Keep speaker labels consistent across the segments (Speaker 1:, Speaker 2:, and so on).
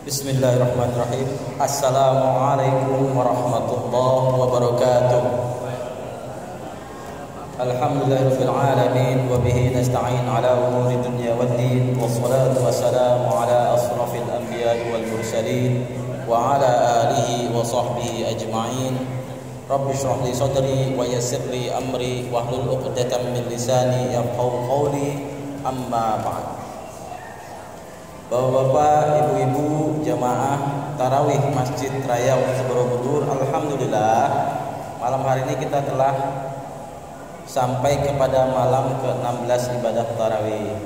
Speaker 1: Bismillahirrahmanirrahim. Assalamualaikum warahmatullahi wabarakatuh. Alhamdulillahirabbil alamin wa bihi nasta'in ala umuri dunya waddin wassalatu wassalamu ala asrafil anbiya'i wal mursalin wa ala alihi wa sahbihi ajma'in. Rabbi shrah li sadri wa yassir li amri wahlul 'uqdatam min lisani yafqahu qawli. Amma ba'd. Bapak-bapak, ibu-ibu, jamaah tarawih Masjid Raya Borobudur, alhamdulillah malam hari ini kita telah sampai kepada malam ke-16 ibadah tarawih.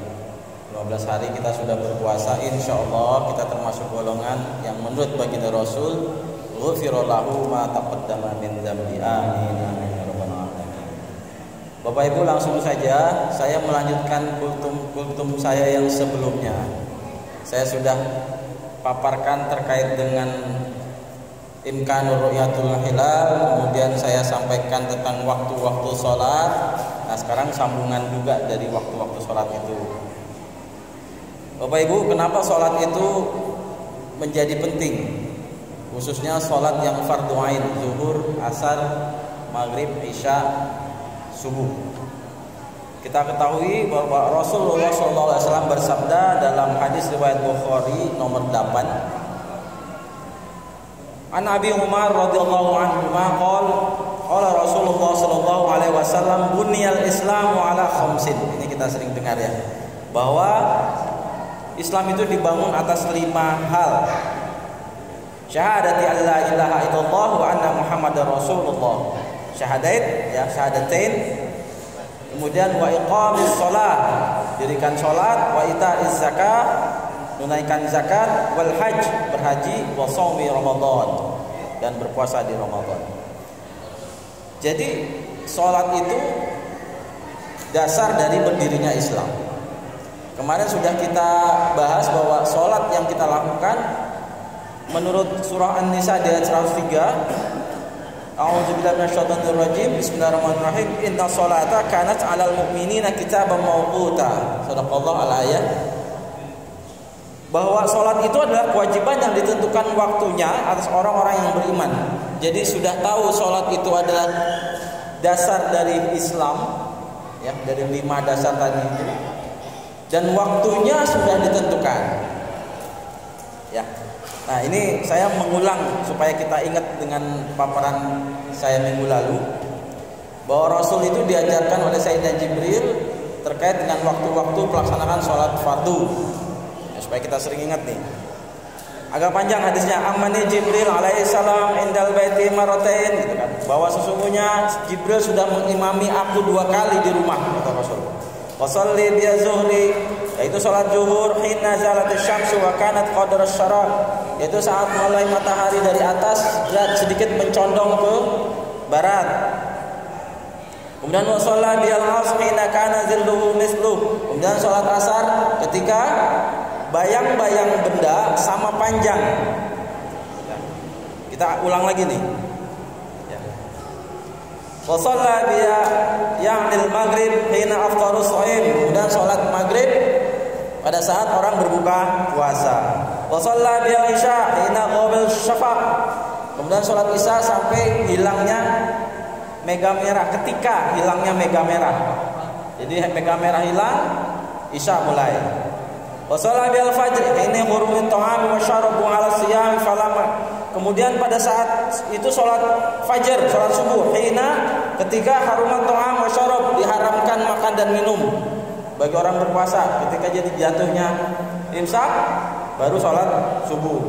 Speaker 1: 15 hari kita sudah berpuasa, insyaallah kita termasuk golongan yang menurut baginda Rasul, ghufira lahu ma taqaddama min dzambi. Amin amin ya rabbal alamin. Bapak Ibu, langsung saja saya melanjutkan kultum saya yang sebelumnya. Saya sudah paparkan terkait dengan imkanur ru'yatul hilal, kemudian saya sampaikan tentang waktu-waktu sholat. Nah sekarang sambungan juga dari waktu-waktu sholat itu. Bapak Ibu, kenapa sholat itu menjadi penting? Khususnya sholat yang fardhu ain, zuhur, asar, maghrib, isya, subuh. Kita ketahui bahwa Rasulullah SAW bersabda dalam hadis riwayat Bukhari nomor 8. An Abi Umar radhiyallahu anhu qala Rasulullah sallallahu alaihi wasallam buniyal Islamu ala khamsin. Ini kita sering dengar ya, bahwa Islam itu dibangun atas 5 hal. Syahadati alla ilaha illallah wa anna Muhammadar Rasulullah. Syahadatain. Kemudian wa iqamis shalah, dirikan salat, wa itaiz zakat, tunaikan zakat, wal hajj, berhaji, wa shaumi Ramadan, dan berpuasa di Ramadan. Jadi salat itu dasar dari berdirinya Islam. Kemarin sudah kita bahas bahwa salat yang kita lakukan menurut surah An-Nisa di ayat 103, A'udzubillahi minasyaitonir rajim. Bismillahirrahmanirrahim. Inna sholata kanat 'alal mu'minina kitaban mawquta. Shadaqallahu al-ayat. Bahwa salat itu adalah kewajiban yang ditentukan waktunya atas orang-orang yang beriman. Jadi sudah tahu salat itu adalah dasar dari Islam, ya, dari 5 dasar tadi itu. Dan waktunya sudah ditentukan. Ya. Nah ini saya mengulang supaya kita ingat dengan paparan saya minggu lalu, bahwa Rasul itu diajarkan oleh Sayyidina Jibril terkait dengan waktu-waktu pelaksanaan sholat fardu, ya, supaya kita sering ingat nih. Agak panjang hadisnya. Amani Jibril alaihissalam indal baiti maratain, gitu kan, bahwa sesungguhnya Jibril sudah mengimami aku 2 kali di rumah, kata Rasul. Wasalli biya zuhri, yaitu salat zuhur, hina zalatis syamsu wa kanat qadar asy-syaraq, yaitu saat mulai matahari dari atas dan sedikit mencondong ke barat. Kemudian wasalla bil asr hina kana zilluhu misluh, kemudian salat asar ketika bayang-bayang benda sama panjang. Kita ulang lagi nih. Wa shalla biya ya'nil maghrib hina aftaru shaim, kemudian salat maghrib pada saat orang berbuka puasa. Wa shalla biya isya hina ghabil syafaq, kemudian salat isya sampai hilangnya mega merah, ketika hilangnya mega merah. Jadi mega merah hilang, isya mulai. Wa shalla bil fajr hina ghurumit ta'am wa syarabu 'ala siyam falama, kemudian pada saat itu sholat fajar, sholat subuh, hina, ketika harumat ta'am wa syarab, diharamkan makan dan minum bagi orang berpuasa. Ketika jadi jatuhnya imsak, baru sholat subuh.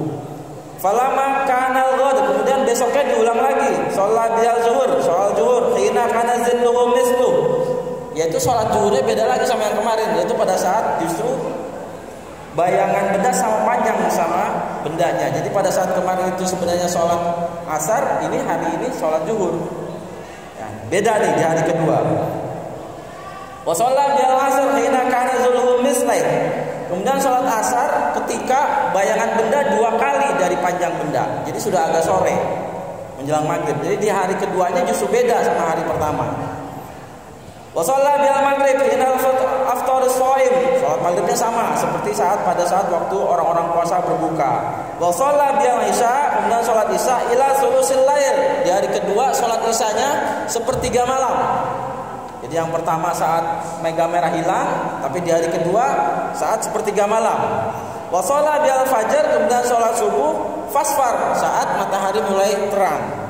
Speaker 1: Falama kanal ghad, kemudian besoknya diulang lagi, sholat bial zuhur, sholat zuhur, hina kana zilluhu mislu, yaitu sholat zuhurnya beda lagi sama yang kemarin, yaitu pada saat justru bayangan benda sama panjang sama bendanya. Jadi pada saat kemarin itu sebenarnya sholat asar, ini hari ini sholat zuhur. Ya, beda nih di hari kedua. Wa shalla bil asr hina kana zulhu mislai, kemudian sholat asar ketika bayangan benda 2 kali dari panjang benda. Jadi sudah agak sore menjelang maghrib. Jadi di hari keduanya justru beda sama hari pertama. Wa shalla bil maghrib hina aftar shaim, salat maghribnya sama seperti pada saat waktu orang-orang puasa berbuka. Wa shalla bil isya, kemudian salat isya ila sulusil lail. Di hari kedua salat isyanya sepertiga malam. Jadi yang pertama saat mega merah hilang, tapi di hari kedua saat sepertiga malam. Wa shalla bil fajar, kemudian salat subuh fasfar, saat matahari mulai terang.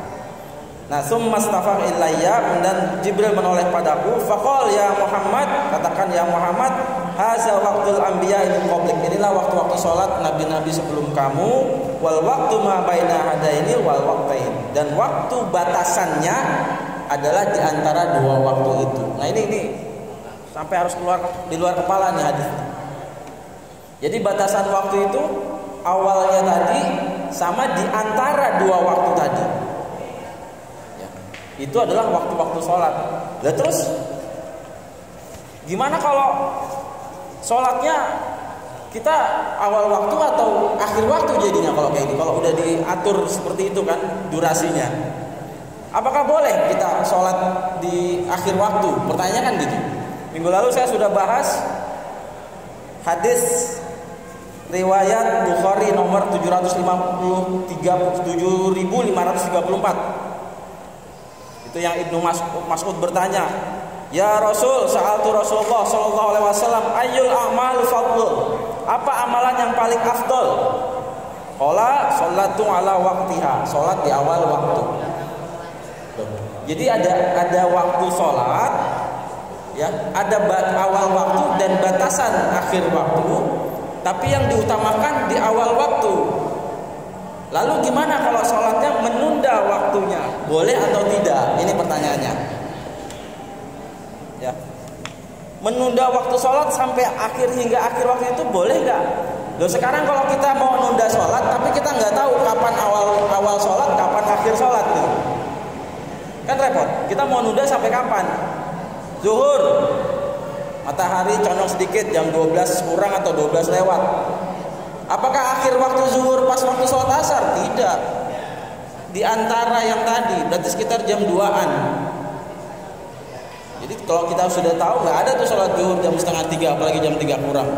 Speaker 1: Nah, summa stafaq ilayya, kemudian Jibril menoleh padaku, faqal ya Muhammad, katakan ya Muhammad, haza waqtul anbiya min qablik, inilah waktu-waktu salat nabi-nabi sebelum kamu, wal waqtu ma baina hadaini wal waqtain, dan waktu batasannya adalah di antara dua waktu itu. Nah, ini sampai harus keluar di luar kepala nih hadis. Jadi batasan waktu itu awalnya tadi sama di antara dua waktu tadi. Itu adalah waktu-waktu sholat. Nah, terus gimana kalau sholatnya kita awal waktu atau akhir waktu jadinya kalau kayak gitu? Kalau udah diatur seperti itu kan durasinya, apakah boleh kita sholat di akhir waktu? Pertanyaannya kan gitu. Minggu lalu saya sudah bahas hadis riwayat Bukhari nomor 7534. Itu yang Ibnu Mas'ud bertanya, ya Rasul, sa'altu Rasulullah sallallahu alaihi wasallam, ayyul a'mal fadl, apa amalan yang paling afdol? Qala sholatu ala waqtiha, salat di awal waktu. Jadi ada waktu salat, ya, ada awal waktu dan batasan akhir waktu, tapi yang diutamakan di awal waktu. Lalu gimana kalau sholatnya menunda waktunya? Boleh atau tidak? Ini pertanyaannya. Ya. Menunda waktu sholat sampai hingga akhir waktu itu boleh nggak? Loh, sekarang kalau kita mau nunda sholat tapi kita nggak tahu kapan awal sholat, kapan akhir sholat nih. Kan repot. Kita mau nunda sampai kapan? Zuhur, matahari condong sedikit, jam 12 kurang atau 12 lewat. Apakah akhir waktu zuhur pas waktu sholat asar? Tidak. Di antara yang tadi, berarti sekitar jam 2-an. Jadi kalau kita sudah tahu, nggak ada tuh sholat zuhur jam 2:30, apalagi jam 3 kurang.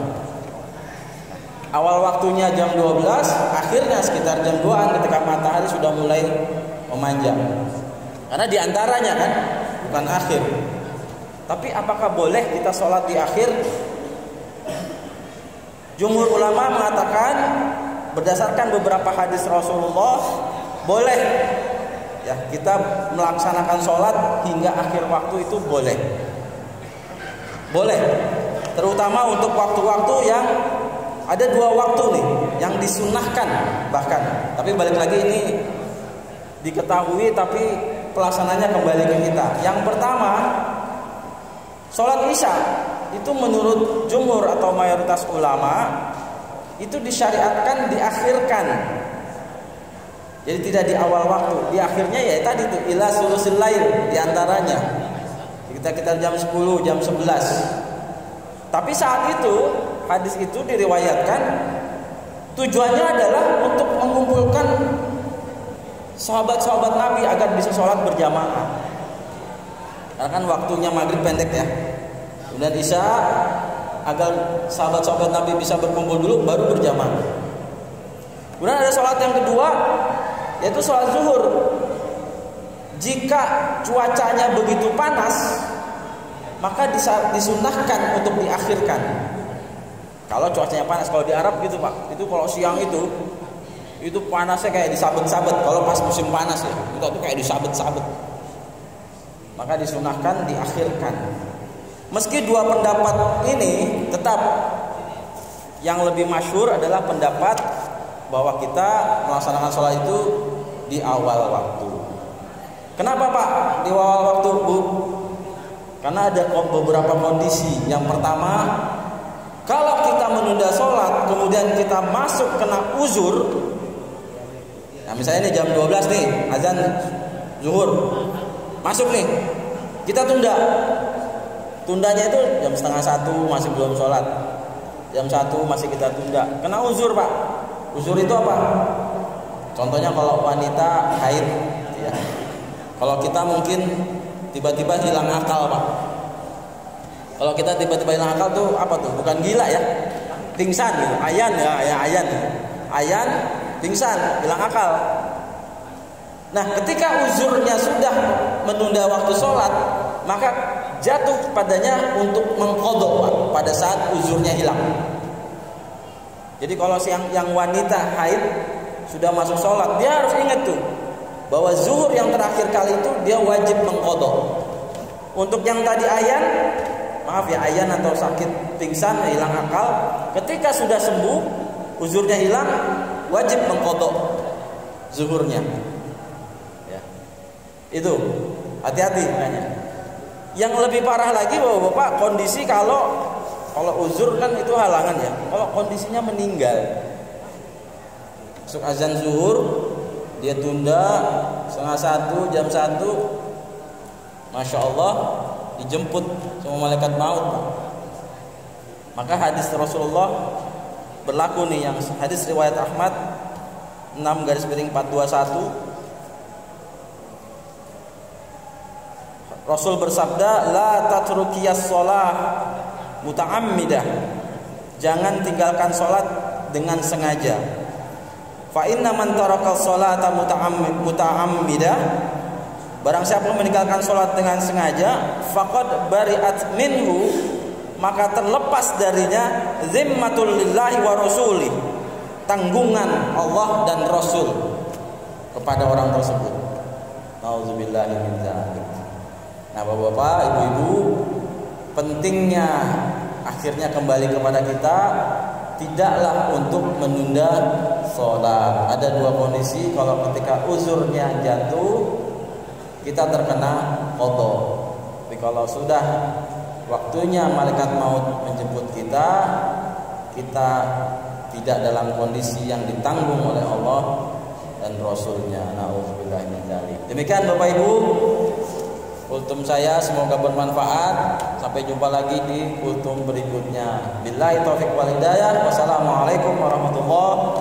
Speaker 1: Awal waktunya jam 12, akhirnya sekitar jam 2-an ketika matahari sudah mulai memanjang. Karena di antaranya kan, bukan akhir. Tapi apakah boleh kita sholat di akhir? Jumhur ulama mengatakan berdasarkan beberapa hadis Rasulullah, boleh ya kita melaksanakan sholat hingga akhir waktu, itu boleh. Boleh. Terutama untuk waktu-waktu yang ada dua waktu nih yang disunahkan bahkan. Tapi balik lagi ini diketahui tapi pelaksananya kembali ke kita. Yang pertama, sholat isya itu menurut jumhur atau mayoritas ulama itu disyariatkan diakhirkan. Jadi tidak di awal waktu, di akhirnya ya tadi tuh ila sulusil lail, di antaranya kita jam 10, jam 11. Tapi saat itu hadis itu diriwayatkan tujuannya adalah untuk mengumpulkan sahabat-sahabat Nabi agar bisa sholat berjamaah. Karena kan waktunya maghrib pendek ya. Kemudian isya agar sahabat-sahabat Nabi bisa berkumpul dulu baru berjamaah. Kemudian ada sholat yang kedua, yaitu sholat zuhur. Jika cuacanya begitu panas, maka disunahkan untuk diakhirkan. Kalau cuacanya panas, kalau di Arab gitu Pak, itu kalau siang itu panasnya kayak disabet-sabet. Kalau pas musim panas ya, itu tuh kayak disabet-sabet. Maka disunahkan diakhirkan. Meski dua pendapat ini, tetap yang lebih masyhur adalah pendapat bahwa kita melaksanakan sholat itu di awal waktu. Kenapa Pak di awal waktu, Bu? Karena ada beberapa kondisi. Yang pertama, kalau kita menunda sholat kemudian kita masuk kena uzur. Nah misalnya ini jam 12 nih azan zuhur, masuk nih, kita tunda. Tundanya itu jam 12:30 masih belum sholat, jam 1 masih kita tunda, kena uzur Pak. Uzur itu apa? Contohnya kalau wanita haid ya. Kalau kita mungkin tiba-tiba hilang akal Pak. Kalau kita tiba-tiba hilang akal tuh apa tuh? Bukan gila ya, pingsan gitu. Ayan ya, ayan. Ayan pingsan, hilang akal. Nah, ketika uzurnya sudah menunda waktu sholat, maka jatuh padanya untuk mengqadha pada saat uzurnya hilang. Jadi kalau yang wanita haid sudah masuk sholat, dia harus ingat tuh bahwa zuhur yang terakhir kali itu dia wajib mengqadha. Untuk yang tadi ayan, maaf ya, ayan atau sakit pingsan, hilang akal, ketika sudah sembuh, uzurnya hilang, wajib mengqadha zuhurnya. Ya. Itu hati-hati makanya. Yang lebih parah lagi Bapak, kondisi kalau uzur kan itu halangan ya. Kalau kondisinya meninggal, masuk azan zuhur, dia tunda setengah 1, jam 1, Masya Allah, dijemput sama malaikat maut. Maka hadis Rasulullah berlaku nih, yang hadis riwayat Ahmad 6/421. Rasul bersabda, la tatrukiyas sholah muta'ammidah, jangan tinggalkan sholat dengan sengaja. Fa inna man taraka sholata muta'ammidah, barang siapa meninggalkan sholat dengan sengaja, faqad bari'at minhu, maka terlepas darinya zimmatul lillahi wa rasulih, tanggungan Allah dan Rasul kepada orang tersebut. Nauzubillahi min dzalik. Nah, Bapak-bapak, Ibu-ibu, pentingnya akhirnya kembali kepada kita, tidaklah untuk menunda sholat. Ada dua kondisi, kalau ketika uzurnya jatuh, kita terkena qadha. Tapi kalau sudah waktunya malaikat maut menjemput kita, kita tidak dalam kondisi yang ditanggung oleh Allah dan Rasulnya. Nauzubillah min dzalik. Demikian Bapak Ibu, kultum saya semoga bermanfaat. Sampai jumpa lagi di kultum berikutnya. Billahi taufiq wal hidayah. Wassalamualaikum warahmatullahi